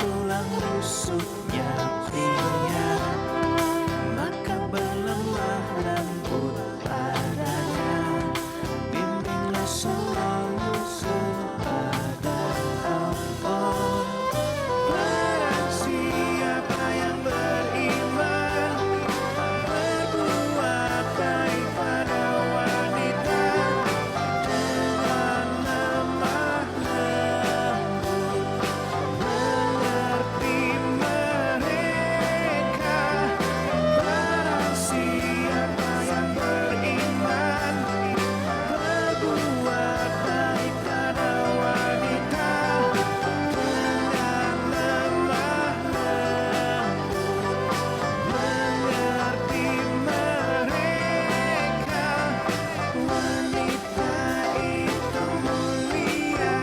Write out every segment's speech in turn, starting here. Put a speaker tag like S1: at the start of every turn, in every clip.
S1: tulang rusuknya pria, maka berlemah lembut padanya. Bimbinglah selalu kepada Allah. Barang siapa yang beriman berbuat baik pada wanita dengan lemah lembut, mengerti mereka. Barang siapa yang beriman berbuat baik pada wanita dengan lemah lembut, mengerti mereka. Wanita itu mulia,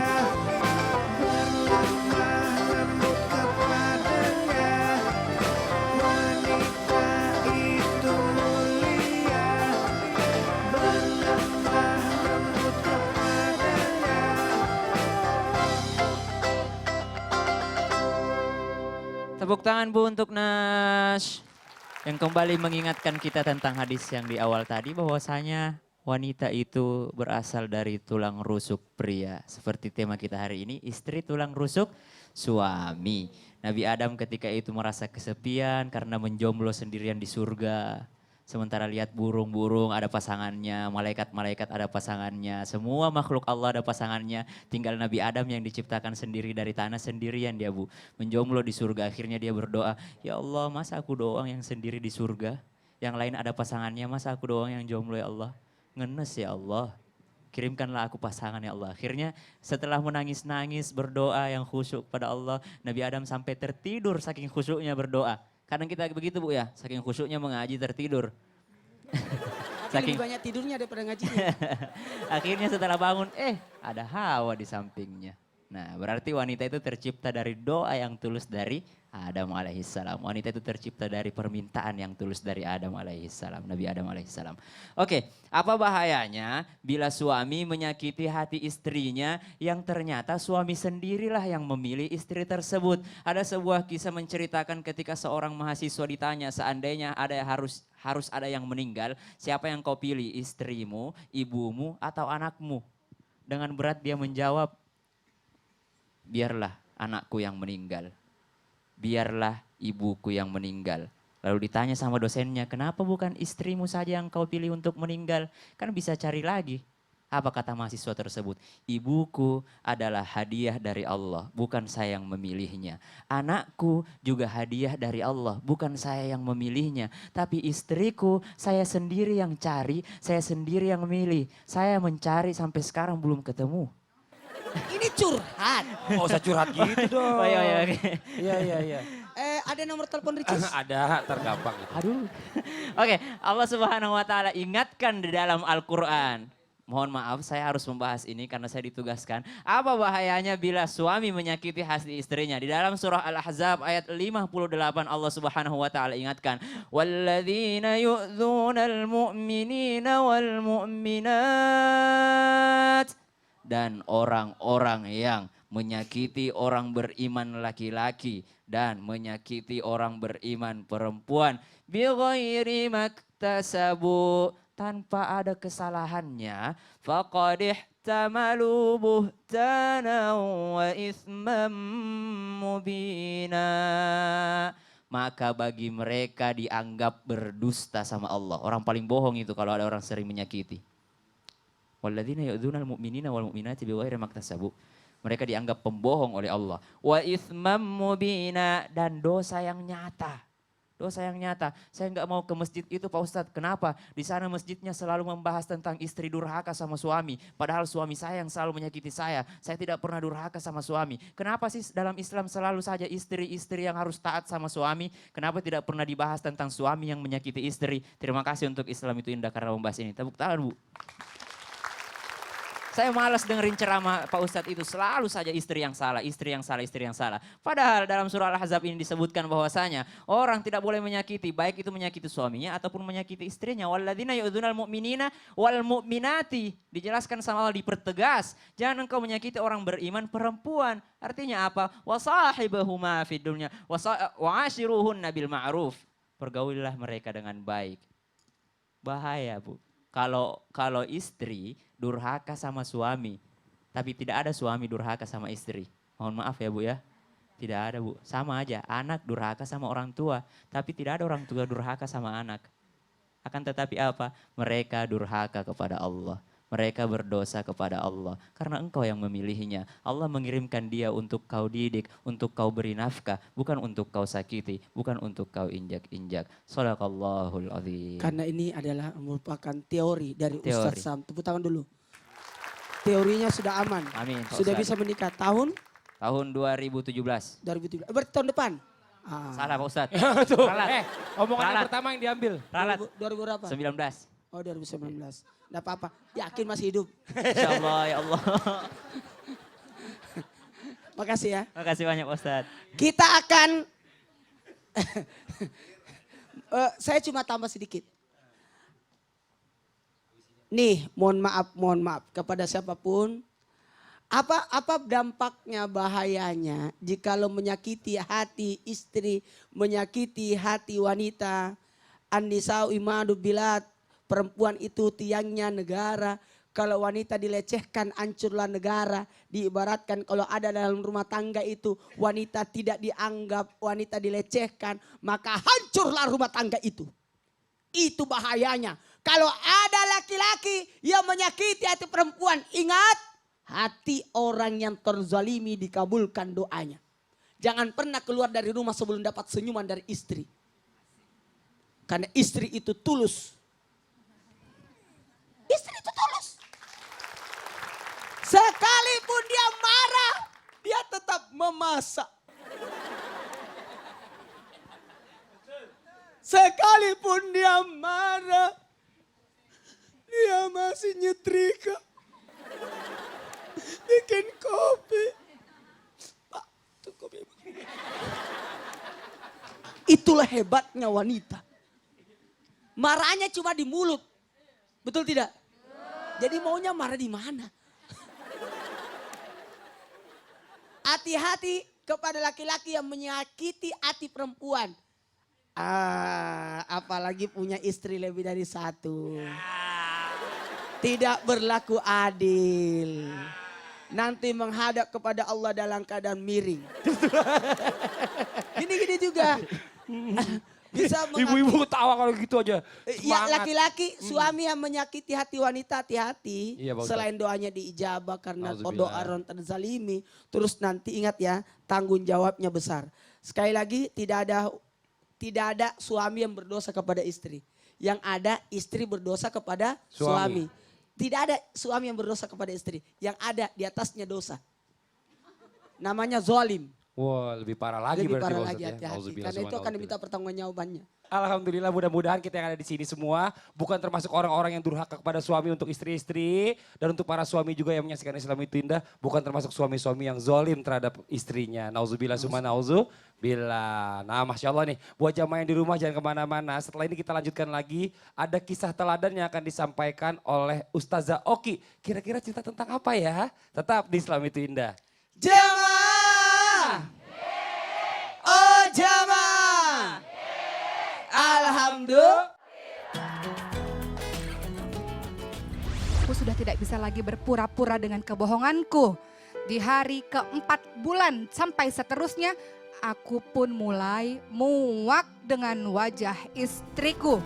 S1: berlemah lembut kepadanya. Wanita itu mulia, berlemah lembut kepadanya.
S2: Tepuk tangan Bu untuk Nash. Yang kembali mengingatkan kita tentang hadis yang di awal tadi bahwasanya wanita itu berasal dari tulang rusuk pria. Seperti tema kita hari ini, istri tulang rusuk suami. Nabi Adam ketika itu merasa kesepian karena menjomblo sendirian di surga. Sementara lihat burung-burung ada pasangannya, malaikat-malaikat ada pasangannya, semua makhluk Allah ada pasangannya. Tinggal Nabi Adam yang diciptakan sendiri dari tanah sendirian dia Bu. Menjomblo di surga, akhirnya dia berdoa, ya Allah masa aku doang yang sendiri di surga? Yang lain ada pasangannya, masa aku doang yang jomblo ya Allah? Ngenes ya Allah. Kirimkanlah aku pasangan ya Allah. Akhirnya setelah menangis-nangis berdoa yang khusyuk pada Allah, Nabi Adam sampai tertidur saking khusyuknya berdoa. Kadang kita begitu Bu ya, saking khusyuknya mengaji tertidur.
S3: Tapi
S2: Saking
S3: lebih banyak tidurnya daripada ngajinya.
S2: akhirnya setelah bangun, ada Hawa di sampingnya. Nah berarti wanita itu tercipta dari doa yang tulus dari Adam alaihissalam. Wanita itu tercipta dari permintaan yang tulus dari Adam alaihissalam, Nabi Adam alaihissalam. Oke, apa bahayanya bila suami menyakiti hati istrinya yang ternyata suami sendirilah yang memilih istri tersebut? Ada sebuah kisah menceritakan ketika seorang mahasiswa ditanya seandainya ada harus ada yang meninggal, siapa yang kau pilih? Istrimu, ibumu, atau anakmu? Dengan berat dia menjawab, biarlah anakku yang meninggal. Biarlah ibuku yang meninggal. Lalu ditanya sama dosennya, kenapa bukan istrimu saja yang kau pilih untuk meninggal? Kan bisa cari lagi. Apa kata mahasiswa tersebut? Ibuku adalah hadiah dari Allah, bukan saya yang memilihnya. Anakku juga hadiah dari Allah, bukan saya yang memilihnya. Tapi istriku, saya sendiri yang cari, saya sendiri yang memilih. Saya mencari sampai sekarang belum ketemu.
S3: Ini curhat.
S4: Nggak usah curhat gitu dong.
S2: Oh iya, iya, oke.
S4: Iya, iya, iya.
S3: Ada nomor telepon Ricis?
S4: Ada, tergampang gitu.
S2: Aduh. Oke, Allah Subhanahu wa taala ingatkan di dalam Al-Qur'an. Mohon maaf saya harus membahas ini karena saya ditugaskan. Apa bahayanya bila suami menyakiti hati istrinya? Di dalam surah Al-Ahzab ayat 58 Allah Subhanahu wa taala ingatkan, "Walladzina yu'dzunal mu'minina wal mu'minat." Dan orang-orang yang menyakiti orang beriman laki-laki dan menyakiti orang beriman perempuan bighairi maktasabu, tanpa ada kesalahannya, faqad ihtamalu buhtanan wa itsman mubina, maka bagi mereka dianggap berdusta sama Allah. Orang paling bohong itu kalau ada orang sering menyakiti. Walladzina yu'dzunal mu'minina wal mu'minati bighairi maktasabu. Mereka dianggap pembohong oleh Allah. Wa itsmam mubina, dan dosa yang nyata. Dosa yang nyata. Saya nggak mau ke masjid itu Pak Ustadz. Kenapa? Di sana masjidnya selalu membahas tentang istri durhaka sama suami. Padahal suami saya yang selalu menyakiti saya. Saya tidak pernah durhaka sama suami. Kenapa sih dalam Islam selalu saja istri-istri yang harus taat sama suami? Kenapa tidak pernah dibahas tentang suami yang menyakiti istri? Terima kasih untuk Islam itu indah karena membahas ini. Tepuk tangan Bu. Saya malas dengerin ceramah Pak Ustadz itu. Selalu saja istri yang salah, istri yang salah, istri yang salah. Padahal dalam surah Al-Ahzab ini disebutkan bahwasanya orang tidak boleh menyakiti. Baik itu menyakiti suaminya ataupun menyakiti istrinya. Walladzina yu'dzunal mu'minina wal mu'minati. Dijelaskan sama Allah, dipertegas. Jangan engkau menyakiti orang beriman perempuan. Artinya apa? Wasahibahuma fid dunya. Wa'ashiruhunna bil ma'ruf. Pergaulilah mereka dengan baik. Bahaya, Bu. Kalau istri durhaka sama suami, tapi tidak ada suami durhaka sama istri. Mohon maaf ya Bu ya. Tidak ada Bu, sama aja. Anak durhaka sama orang tua, tapi tidak ada orang tua durhaka sama anak. Akan tetapi apa? Mereka durhaka kepada Allah. Mereka berdosa kepada Allah. Karena engkau yang memilihnya. Allah mengirimkan dia untuk kau didik, untuk kau beri nafkah. Bukan untuk kau sakiti, bukan untuk kau injak-injak. Shadaqallahul azim.
S3: Karena ini adalah merupakan teori dari
S2: Teori.
S3: Ustadz Sam. Tepuk tangan dulu. Teorinya sudah aman.
S2: Amin, Pak
S3: Sudah
S2: Ustadz.
S3: bisa menikah tahun
S2: Tahun 2017.
S3: 2017. Berarti tahun depan. Ah.
S2: Salah Pak Ustadz.
S4: Tuh,
S2: Ralat.
S4: omongan yang
S2: Ralat.
S4: pertama yang diambil.
S2: Ralat.
S3: 2000 berapa?
S2: 19.
S3: Oh 2019. Nggak apa-apa. Yakin masih hidup.
S2: Insya Allah ya Allah.
S3: Makasih ya.
S2: Makasih banyak Pak Ustadz.
S3: Kita akan saya cuma tambah sedikit. Nih, mohon maaf kepada siapapun. Apa dampaknya, bahayanya jikalau menyakiti hati istri, menyakiti hati wanita. An-nisa'u imadu bilad, perempuan itu tiangnya negara. Kalau wanita dilecehkan, hancurlah negara. Diibaratkan kalau ada dalam rumah tangga itu wanita tidak dianggap, wanita dilecehkan, maka hancurlah rumah tangga itu. Itu bahayanya. Kalau ada laki-laki yang menyakiti hati perempuan, ingat, hati orang yang terzalimi dikabulkan doanya. Jangan pernah keluar dari rumah sebelum dapat senyuman dari istri. Karena istri itu tulus. Istri itu tulus. Sekalipun dia marah, dia tetap memasak. Sekalipun dia marah, dia masih nyetrika. Bikin kopi. Pak, tuh kopi. Itulah hebatnya wanita. Marahnya cuma di mulut. Betul tidak? Jadi maunya marah di mana? Hati-hati kepada laki-laki yang menyakiti hati perempuan. Apalagi punya istri lebih dari satu. Tidak berlaku adil. Nanti menghadap kepada Allah dalam keadaan miring. Gini-gini juga. Bisa
S4: Ibu-ibu tawa kalau gitu aja.
S3: Ya
S4: Semangat.
S3: laki-laki suami yang menyakiti hati wanita, hati-hati.
S4: Iya, Pak Ustadz.
S3: Selain doanya diijabah karena
S4: Nauzubillah.
S3: doa orang terzalimi. Terus nanti ingat ya, tanggung jawabnya besar. Sekali lagi tidak ada suami yang berdosa kepada istri. Yang ada istri berdosa kepada suami. Tidak ada suami yang berdosa kepada istri. Yang ada di atasnya dosa. Namanya zalim.
S4: Wah, lebih parah lagi
S3: Lebih
S4: berarti
S3: parah
S4: Pak
S3: lagi
S4: Ustadz ya.
S3: hati-hati.
S4: Nauzubillah,
S3: Karena itu akan
S4: subhanallah.
S3: diminta pertanggungjawabannya.
S4: Alhamdulillah, mudah-mudahan kita yang ada di sini semua bukan termasuk orang-orang yang durhaka kepada suami untuk istri-istri, dan untuk para suami juga yang menyaksikan Islam itu indah bukan termasuk suami-suami yang zolim terhadap istrinya. Nauzubillah summa nauzubillah. Nah, Masya Allah nih, buat jamaah yang di rumah jangan kemana-mana. Setelah ini kita lanjutkan lagi, ada kisah teladan yang akan disampaikan oleh Ustazah Oki. Kira-kira cerita tentang apa ya? Tetap di Islam itu indah.
S3: Jamaah. Oh jamaah. Alhamdulillah.
S5: Aku sudah tidak bisa lagi berpura-pura dengan kebohonganku. Di hari ke-4 bulan sampai seterusnya, aku pun mulai muak dengan wajah istriku.